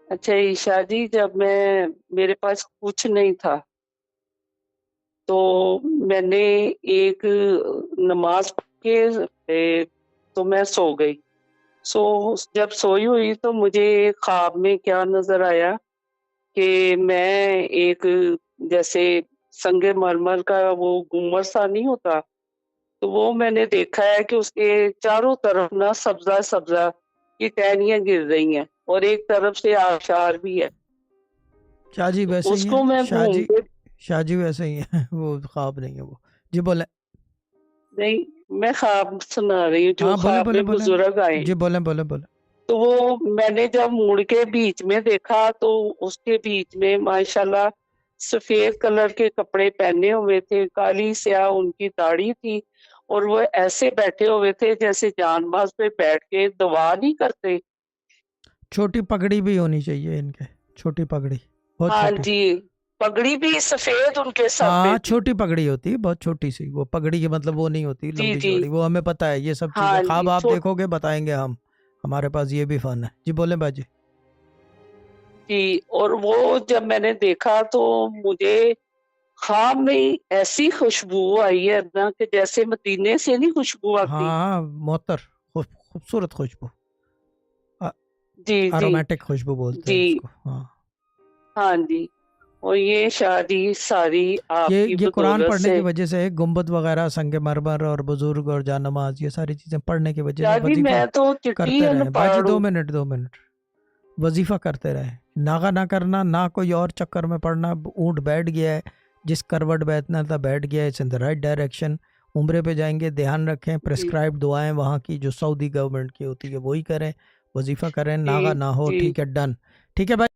اچھا عشا جی، جب میرے پاس کچھ نہیں تھا تو میں نے ایک نماز پڑھ کے تو میں سو گئی. جب سوئی ہوئی تو مجھے خواب میں کیا نظر آیا کہ میں ایک جیسے سنگ مرمر کا وہ گنبد سا نہیں ہوتا، تو وہ میں نے دیکھا ہے کہ اس کے چاروں طرف نا سبزہ سبزہ کی ٹہنیاں گر رہی ہیں اور ایک طرف سے آبشار بھی ہے. شاہ جی ویسے اس ہی کو ہیں، میں گھومتے شاہ جی ویسے ہی ہیں وہ خواب نہیں ہے وہ. جی بولیں. نہیں، میں خواب سنا رہی ہوں جو ہاں بولیں خواب میں بولیں بولیں. بزرگ آئے. جی بولیں بولیں بولیں. تو وہ میں نے جب مڑ کے بیچ میں دیکھا تو اس کے بیچ میں ماشاءاللہ سفید کلر کے کپڑے پہنے ہوئے تھے، کالی سیاہ ان کی داڑھی تھی، اور وہ ایسے بیٹھے ہوئے تھے جیسے جان باز پہ بیٹھ کے دعا نہیں کرتے. چھوٹی پگڑی بھی ہونی چاہیے ان کے، چھوٹی پگڑی، بہت ہاں چھوٹی. جی، پگڑی بھی سفید ان کے سر پہ ہاں تھی. چھوٹی پگڑی ہوتی ہے، بہت چھوٹی سی. وہ پگڑی کے مطلب وہ نہیں ہوتی جی لمبی جی، چوڑی، وہ ہمیں پتہ ہے یہ سب چیزیں. ہاں خواب جی، آپ دیکھو گے بتائیں گے ہم، ہمارے پاس یہ بھی فن ہے. جی بولیں باجی. جی. اور وہ جب میں نے دیکھا تو مجھے خواب میں ایسی خوشبو آئی ہے نا کہ جیسے مدینے سے نہیں خوشبو آتی. ہاں معطر، خوبصورت خوشبو، جی جی ارومیٹک خوشبو بولتے ہیں جی. اس کو. ہاں ہاں جی. اور یہ شادی ساری آپ کی یہ قرآن بدولت پڑھنے سے. کی وجہ سے گنبد وغیرہ، سنگ مرمر اور بزرگ اور جان نماز، یہ ساری چیزیں پڑھنے کی وجہ سے شاہ جی وظیفہ میں تو چٹھی کرتے ان رہیں. باجی پڑھ ہوں. 2 منٹ وظیفہ کرتے رہیں. ناغا نہ کرنا، نہ کوئی اور چکر میں پڑنا. اونٹ بیٹھ گیا ہے، جس کروٹ بیٹھنا تھا بیٹھ گیا ہے. It's in the right direction. عمرے پہ جائیں گے دھیان رکھیں، جی پرسکرائب دعائیں وہاں کی جو سعودی گورنمنٹ کی ہوتی ہے وہی کریں. وظیفہ کریں، جی ناغا نہ ہو. جی. ٹھیک ہے، ڈن. ٹھیک ہے بھائی.